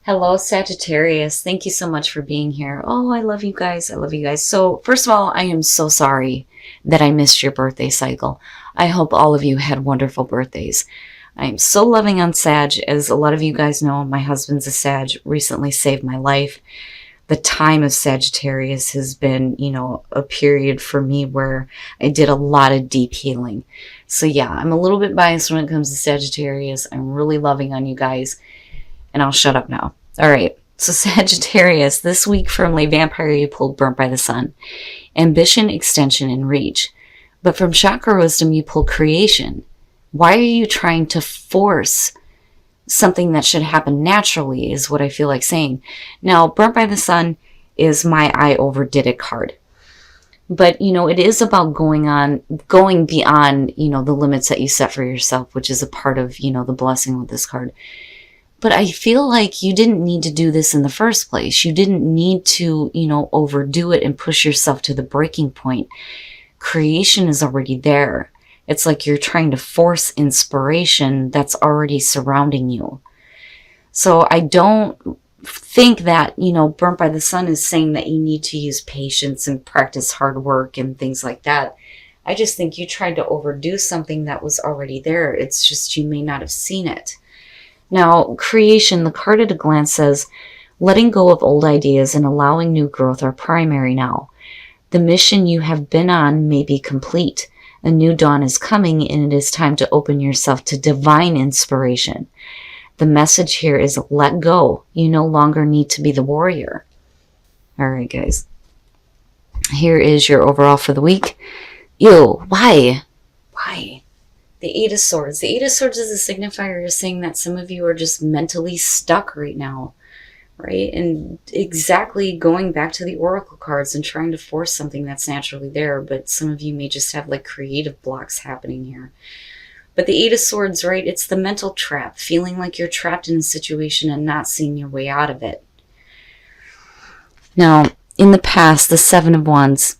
Hello, Sagittarius. Thank you so much for being here. Oh, I love you guys. I love you guys. So, first of all, I am so sorry that I missed your birthday cycle. I hope all of you had wonderful birthdays. I am so loving on Sag. As a lot of you guys know, my husband's a Sag, recently saved my life. The time of Sagittarius has been, a period for me where I did a lot of deep healing. So yeah, I'm a little bit biased when it comes to Sagittarius. I'm really loving on you guys. And I'll shut up now. All right. So Sagittarius, this week firmly Vampire, you pulled Burnt by the Sun. Ambition, extension, and reach. But from Chakra Wisdom, you pulled creation. Why are you trying to force something that should happen naturally is what I feel like saying. Now, Burnt by the Sun is my I overdid it card. But, it is about going beyond, the limits that you set for yourself, which is a part of, the blessing with this card. But I feel like you didn't need to do this in the first place. You didn't need to, overdo it and push yourself to the breaking point. Creation is already there. It's like you're trying to force inspiration that's already surrounding you. So I don't think that, Burnt by the Sun is saying that you need to use patience and practice hard work and things like that. I just think you tried to overdo something that was already there. It's just you may not have seen it. Now, creation, the card at a glance says, letting go of old ideas and allowing new growth are primary now. The mission you have been on may be complete. A new dawn is coming and it is time to open yourself to divine inspiration. The message here is let go. You no longer need to be the warrior. All right, guys. Here is your overall for the week. Ew, why? Why? The Eight of Swords. The Eight of Swords is a signifier of saying that some of you are just mentally stuck right now, right? And exactly going back to the Oracle cards and trying to force something that's naturally there, but some of you may just have like creative blocks happening here. But the Eight of Swords, right? It's the mental trap, feeling like you're trapped in a situation and not seeing your way out of it. Now, in the past, the Seven of Wands.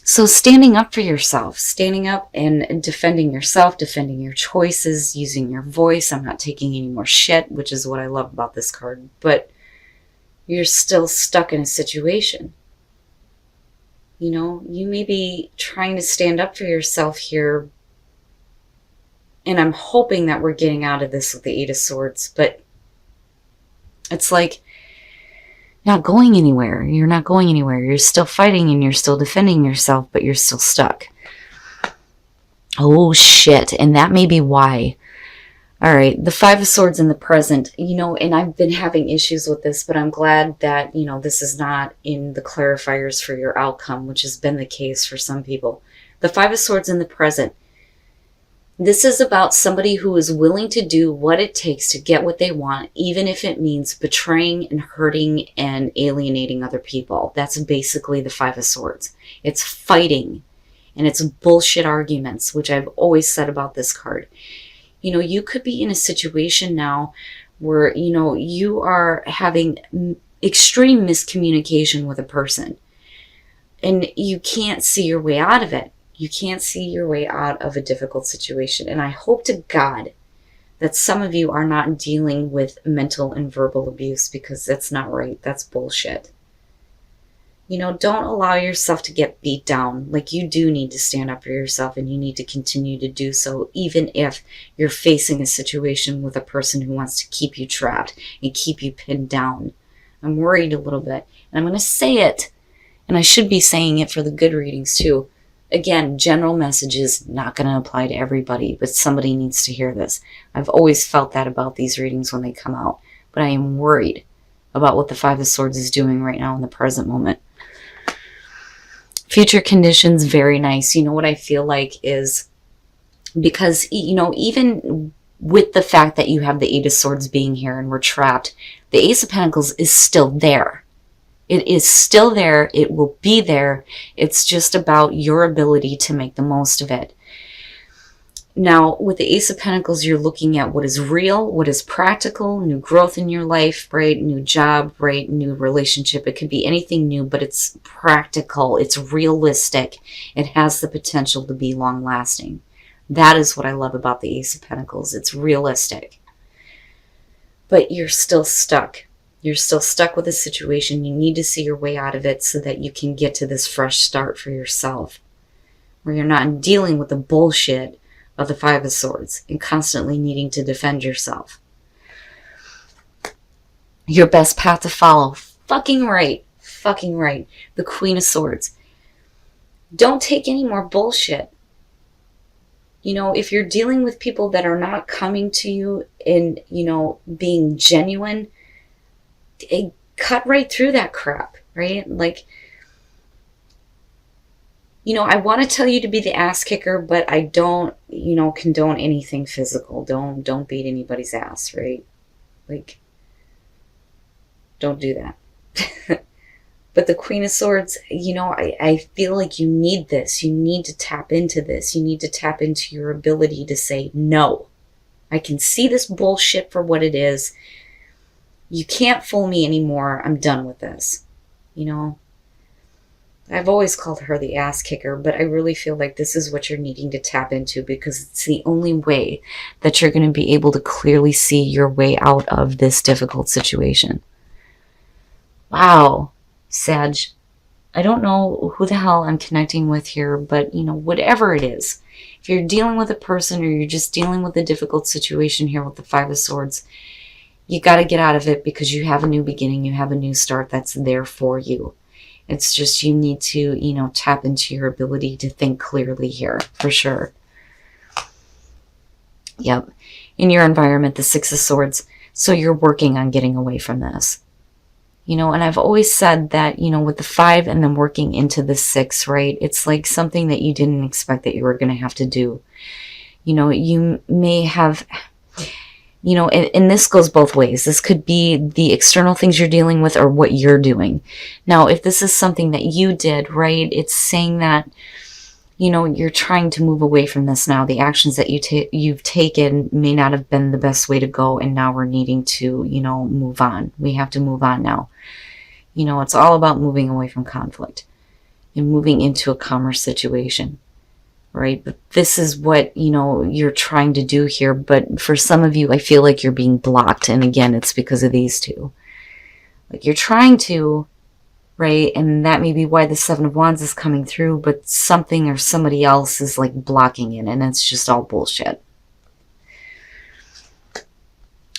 So standing up for yourself, standing up and defending yourself, defending your choices, using your voice. I'm not taking any more shit, which is what I love about this card. But you're still stuck in a situation. You may be trying to stand up for yourself here. And I'm hoping that we're getting out of this with the Eight of Swords. But it's like not going anywhere. You're not going anywhere. You're still fighting and you're still defending yourself, but you're still stuck. Oh, shit. And that may be why. All right. The Five of Swords in the present, and I've been having issues with this, but I'm glad that, this is not in the clarifiers for your outcome, which has been the case for some people. The Five of Swords in the present. This is about somebody who is willing to do what it takes to get what they want, even if it means betraying and hurting and alienating other people. That's basically the Five of Swords. It's fighting and it's bullshit arguments, which I've always said about this card. You could be in a situation now where, you are having extreme miscommunication with a person and you can't see your way out of it. You can't see your way out of a difficult situation. And I hope to God that some of you are not dealing with mental and verbal abuse, because that's not right. That's bullshit. Don't allow yourself to get beat down. Like, you do need to stand up for yourself and you need to continue to do so, even if you're facing a situation with a person who wants to keep you trapped and keep you pinned down. I'm worried a little bit. And I'm going to say it, and I should be saying it for the good readings too. Again, general messages, not going to apply to everybody, but somebody needs to hear this. I've always felt that about these readings when they come out, but I am worried about what the Five of Swords is doing right now in the present moment. Future conditions, very nice. What I feel like is, because, even with the fact that you have the Eight of Swords being here and we're trapped, the Ace of Pentacles is still there. It is still there. It will be there. It's just about your ability to make the most of it. Now, with the Ace of Pentacles, you're looking at what is real, what is practical, new growth in your life, right? New job, right? New relationship. It could be anything new, but it's practical. It's realistic. It has the potential to be long-lasting. That is what I love about the Ace of Pentacles. It's realistic. But you're still stuck. You're still stuck with a situation. You need to see your way out of it so that you can get to this fresh start for yourself, where you're not dealing with the bullshit of the Five of Swords and constantly needing to defend yourself. Your best path to follow. Fucking right. Fucking right. The Queen of Swords. Don't take any more bullshit. You know, if you're dealing with people that are not coming to you and, you know, being genuine, cut right through that crap, right? Like, you know, I want to tell you to be the ass kicker, but I don't, you know, condone anything physical. Don't beat anybody's ass, right? Like, don't do that. But the Queen of Swords, you know, I feel like you need this. You need to tap into this. You need to tap into your ability to say, no, I can see this bullshit for what it is. You can't fool me anymore. I'm done with this. You know, I've always called her the ass kicker, but I really feel like this is what you're needing to tap into, because it's the only way that you're going to be able to clearly see your way out of this difficult situation. Wow. Sag, I don't know who the hell I'm connecting with here, but, you know, whatever it is, if you're dealing with a person or you're just dealing with a difficult situation here with the Five of Swords, you got to get out of it, because you have a new beginning. You have a new start that's there for you. It's just you need to, you know, tap into your ability to think clearly here, for sure. Yep. In your environment, the Six of Swords. So you're working on getting away from this. You know, and I've always said that, you know, with the 5 and then working into the 6, right? It's like something that you didn't expect that you were going to have to do. You know, you may have, you know, and this goes both ways. This could be the external things you're dealing with or what you're doing. Now, if this is something that you did, right, it's saying that, you know, you're trying to move away from this now. The actions that you've taken may not have been the best way to go, and now we're needing to, you know, move on. We have to move on now. You know, it's all about moving away from conflict and moving into a calmer situation, right? But this is what, you know, you're trying to do here. But for some of you, I feel like you're being blocked. And again, it's because of these two. Like, you're trying to, right? And that may be why the Seven of Wands is coming through, but something or somebody else is like blocking it, and it's just all bullshit.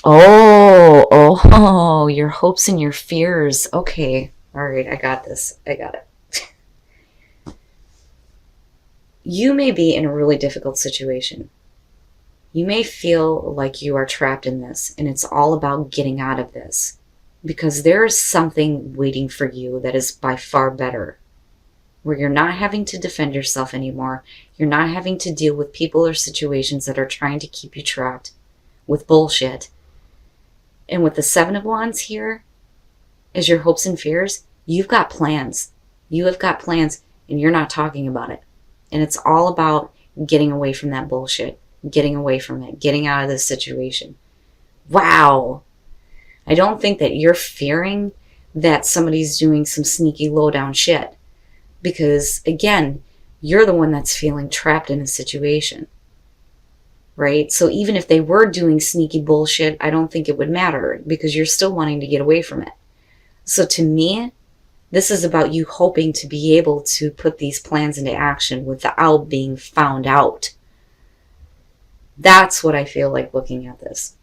Oh, your hopes and your fears. Okay. All right. I got this. I got it. You may be in a really difficult situation. You may feel like you are trapped in this, and it's all about getting out of this, because there is something waiting for you that is by far better, where you're not having to defend yourself anymore. You're not having to deal with people or situations that are trying to keep you trapped with bullshit. And with the Seven of Wands here as your hopes and fears, you've got plans. You have got plans, and you're not talking about it. And it's all about getting away from that bullshit, getting away from it, getting out of this situation. Wow. I don't think that you're fearing that somebody's doing some sneaky low-down shit. Because, again, you're the one that's feeling trapped in a situation. Right? So even if they were doing sneaky bullshit, I don't think it would matter, because you're still wanting to get away from it. So to me, this is about you hoping to be able to put these plans into action without being found out. That's what I feel like looking at this.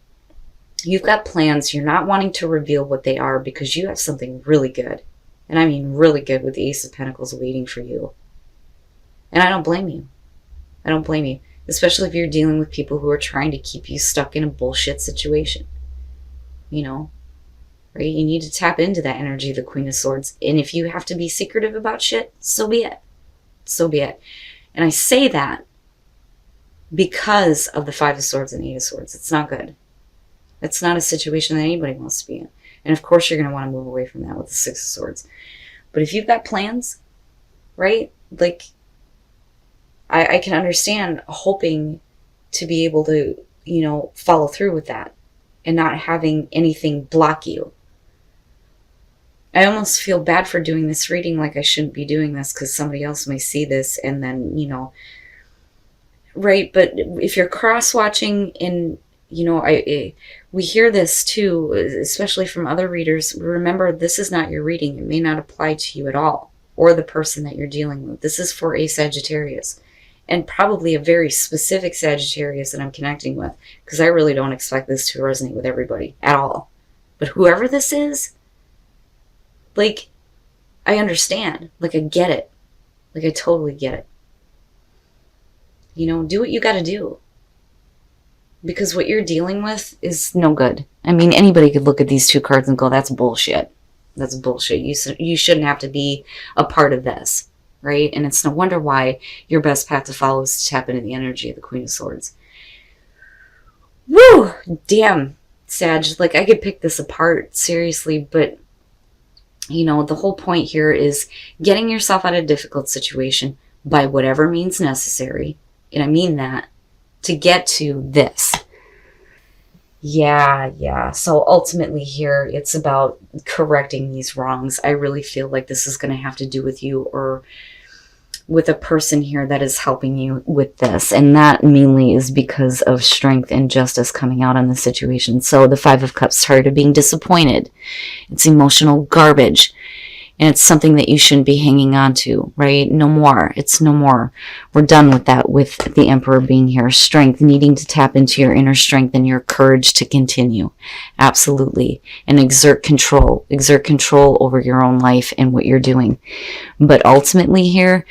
You've got plans. You're not wanting to reveal what they are because you have something really good. And I mean really good, with the Ace of Pentacles waiting for you. And I don't blame you. I don't blame you. Especially if you're dealing with people who are trying to keep you stuck in a bullshit situation. You know? Right? You need to tap into that energy of the Queen of Swords. And if you have to be secretive about shit, so be it. So be it. And I say that because of the Five of Swords and Eight of Swords. It's not good. It's not a situation that anybody wants to be in. And of course you're going to want to move away from that with the Six of Swords. But if you've got plans, right? Like, I can understand hoping to be able to, you know, follow through with that and not having anything block you. I almost feel bad for doing this reading, like I shouldn't be doing this, because somebody else may see this and then, you know, right? But if you're cross-watching and You know, we hear this too, especially from other readers. Remember, this is not your reading. It may not apply to you at all, or the person that you're dealing with. This is for a Sagittarius, and probably a very specific Sagittarius that I'm connecting with, because I really don't expect this to resonate with everybody at all. But whoever this is, like, I understand. Like, I get it. Like, I totally get it. You know, do what you got to do. Because what you're dealing with is no good. I mean, anybody could look at these two cards and go, that's bullshit. That's bullshit. You shouldn't have to be a part of this, right? And it's no wonder why your best path to follow is to tap into the energy of the Queen of Swords. Woo! Damn, Sag. Like, I could pick this apart, seriously, but, you know, the whole point here is getting yourself out of a difficult situation by whatever means necessary. And I mean that. To get to this. Yeah. So ultimately here, it's about correcting these wrongs. I really feel like this is going to have to do with you or with a person here that is helping you with this. And that mainly is because of strength and justice coming out on the situation. So the Five of Cups, tired of being disappointed. It's emotional garbage. And it's something that you shouldn't be hanging on to, right? No more. It's no more. We're done with that, with the Emperor being here. Strength, needing to tap into your inner strength and your courage to continue. Absolutely. And exert control. Exert control over your own life and what you're doing. But ultimately here,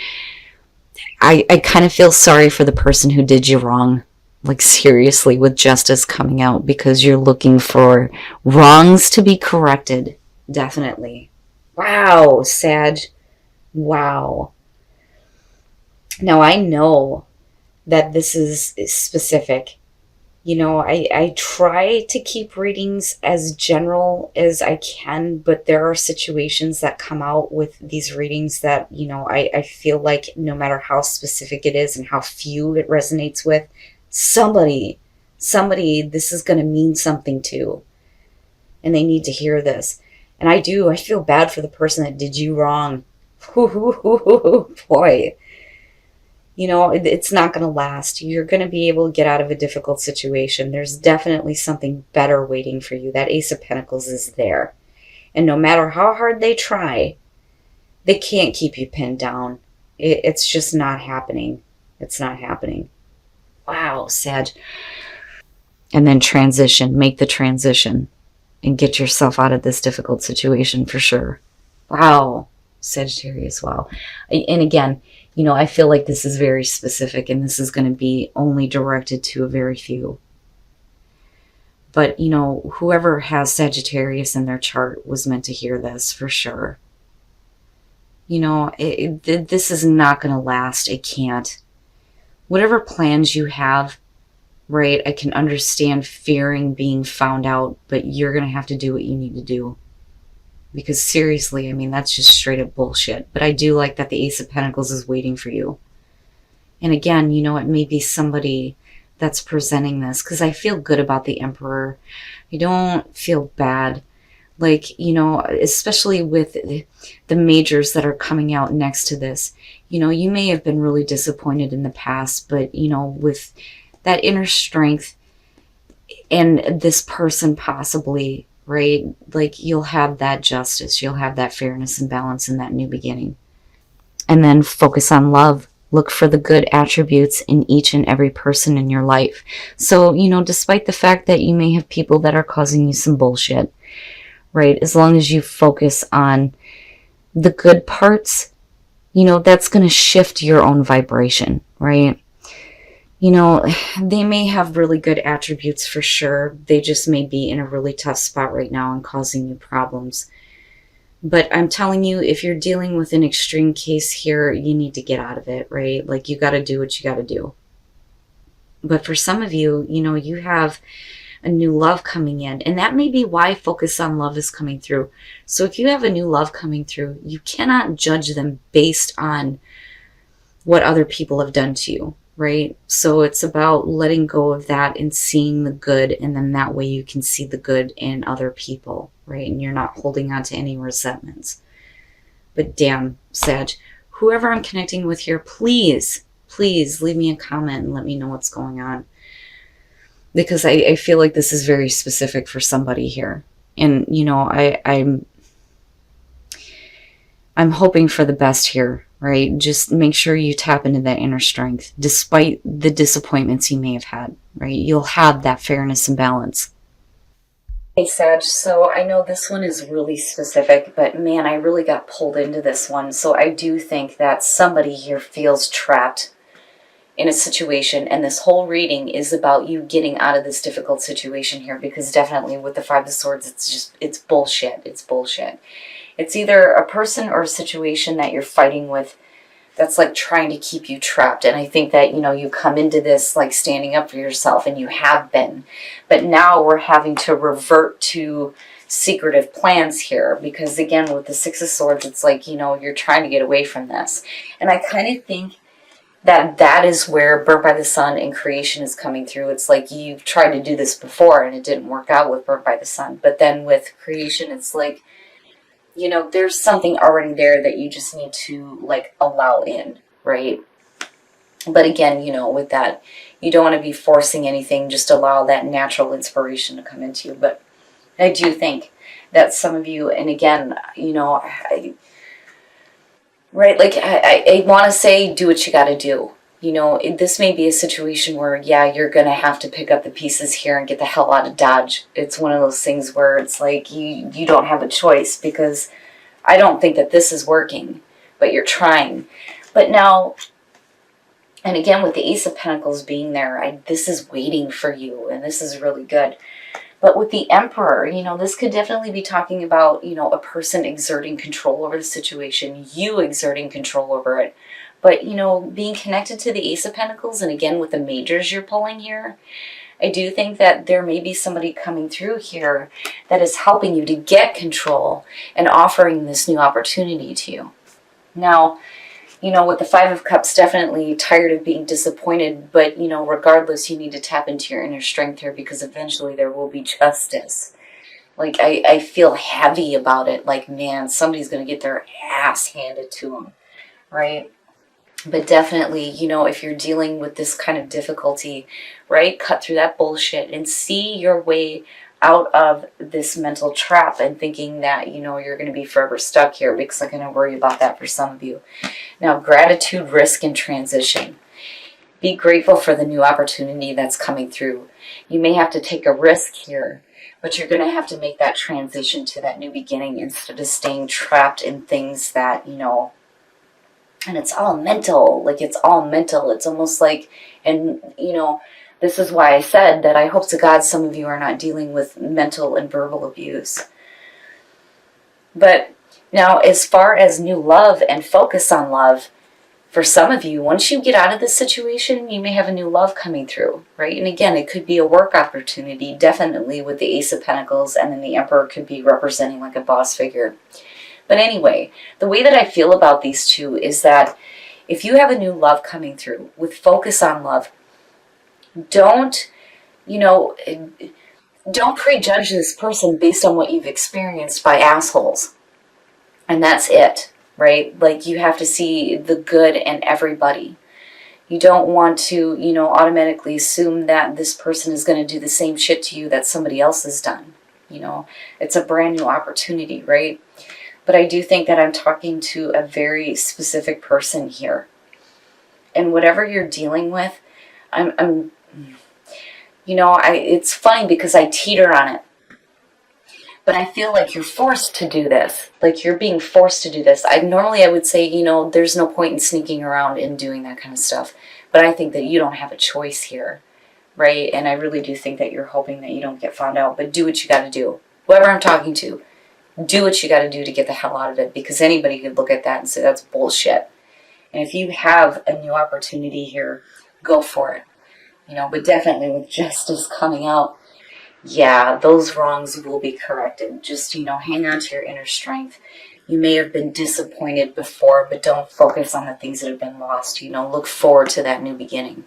I kind of feel sorry for the person who did you wrong. Like, seriously, with justice coming out, because you're looking for wrongs to be corrected. Definitely. Wow, Sag. Wow. Now, I know that this is specific. You know, I try to keep readings as general as I can, but there are situations that come out with these readings that, you know, I feel like no matter how specific it is and how few it resonates with, somebody, this is going to mean something to. And they need to hear this. And I feel bad for the person that did you wrong. Boy. You know, it's not going to last. You're going to be able to get out of a difficult situation. There's definitely something better waiting for you. That Ace of Pentacles is there. And no matter how hard they try, they can't keep you pinned down. It's just not happening. It's not happening. Wow, Sag. And then transition. Make the transition. And get yourself out of this difficult situation for sure. Wow, Sagittarius, wow. And again, you know, I feel like this is very specific and this is going to be only directed to a very few. But, you know, whoever has Sagittarius in their chart was meant to hear this for sure. You know, this is not going to last. It can't. Whatever plans you have, right, I can understand fearing being found out, but you're going to have to do what you need to do. Because seriously, I mean, that's just straight up bullshit. But I do like that the Ace of Pentacles is waiting for you. And again, you know, it may be somebody that's presenting this, because I feel good about the Emperor. I don't feel bad. Like, you know, especially with the majors that are coming out next to this. You know, you may have been really disappointed in the past, but, you know, with that inner strength and this person possibly, right? Like, you'll have that justice. You'll have that fairness and balance in that new beginning. And then focus on love. Look for the good attributes in each and every person in your life. So, you know, despite the fact that you may have people that are causing you some bullshit, right? As long as you focus on the good parts, you know, that's going to shift your own vibration, right? You know, they may have really good attributes for sure. They just may be in a really tough spot right now and causing you problems. But I'm telling you, if you're dealing with an extreme case here, you need to get out of it, right? Like, you got to do what you got to do. But for some of you, you know, you have a new love coming in. And that may be why focus on love is coming through. So if you have a new love coming through, you cannot judge them based on what other people have done to you, right? So it's about letting go of that and seeing the good. And then that way you can see the good in other people, right? And you're not holding on to any resentments. But damn, Sag, whoever I'm connecting with here, please leave me a comment and let me know what's going on. because I feel like this is very specific for somebody here. And, you know, I'm hoping for the best here, right? Just make sure you tap into that inner strength, despite the disappointments you may have had, right? You'll have that fairness and balance. Hey, Sag, so I know this one is really specific, but man, I really got pulled into this one. So I do think that somebody here feels trapped in a situation, and this whole reading is about you getting out of this difficult situation here, because definitely with the Five of Swords, it's bullshit. It's bullshit. It's either a person or a situation that you're fighting with that's like trying to keep you trapped. And I think that, you know, you come into this like standing up for yourself, and you have been. But now we're having to revert to secretive plans here, because again, with the Six of Swords, it's like, you know, you're trying to get away from this. And I kind of think that that is where Burnt by the Sun and creation is coming through. It's like you've tried to do this before and it didn't work out with Burnt by the Sun. But then with creation, it's like, you know, there's something already there that you just need to like allow in, right? But again, you know, with that, you don't want to be forcing anything, just allow that natural inspiration to come into you. But I do think that some of you, and again, you know, right, like I want to say do what you got to do. You know, this may be a situation where, yeah, you're going to have to pick up the pieces here and get the hell out of Dodge. It's one of those things where it's like you don't have a choice, because I don't think that this is working, but you're trying. But now, and again, with the Ace of Pentacles being there, this is waiting for you, and this is really good. But with the Emperor, you know, this could definitely be talking about, you know, a person exerting control over the situation, you exerting control over it. But, you know, being connected to the Ace of Pentacles, and again, with the majors you're pulling here, I do think that there may be somebody coming through here that is helping you to get control and offering this new opportunity to you. Now, you know, with the Five of Cups, definitely tired of being disappointed, but, you know, regardless, you need to tap into your inner strength here, because eventually there will be justice. Like, I feel heavy about it. Like, man, somebody's going to get their ass handed to them, right? But definitely, you know, if you're dealing with this kind of difficulty, right, cut through that bullshit and see your way out of this mental trap and thinking that, you know, you're going to be forever stuck here, because I'm going to worry about that for some of you. Now, gratitude, risk, and transition. Be grateful for the new opportunity that's coming through. You may have to take a risk here, but you're going to have to make that transition to that new beginning instead of staying trapped in things that, you know, and it's all mental. Like, it's all mental. It's almost like, and, you know, this is why I said that I hope to God some of you are not dealing with mental and verbal abuse. But now, as far as new love and focus on love, for some of you, once you get out of this situation, you may have a new love coming through, right? And again, it could be a work opportunity, definitely with the Ace of Pentacles, and then the Emperor could be representing like a boss figure. But anyway, the way that I feel about these two is that if you have a new love coming through with focus on love, don't, you know, don't prejudge this person based on what you've experienced by assholes. And that's it, right? Like, you have to see the good in everybody. You don't want to, you know, automatically assume that this person is going to do the same shit to you that somebody else has done. You know, it's a brand new opportunity, right? But I do think that I'm talking to a very specific person here. And whatever you're dealing with, I'm you know, it's funny because I teeter on it. But I feel like you're forced to do this. Like, you're being forced to do this. Normally I would say, you know, there's no point in sneaking around and doing that kind of stuff. But I think that you don't have a choice here, right? And I really do think that you're hoping that you don't get found out. But do what you got to do. Whoever I'm talking to, do what you got to do to get the hell out of it, because anybody could look at that and say that's bullshit. And if you have a new opportunity here, go for it. You know, but definitely with justice coming out, yeah, those wrongs will be corrected. Just, you know, hang on to your inner strength. You may have been disappointed before, but don't focus on the things that have been lost. You know, look forward to that new beginning.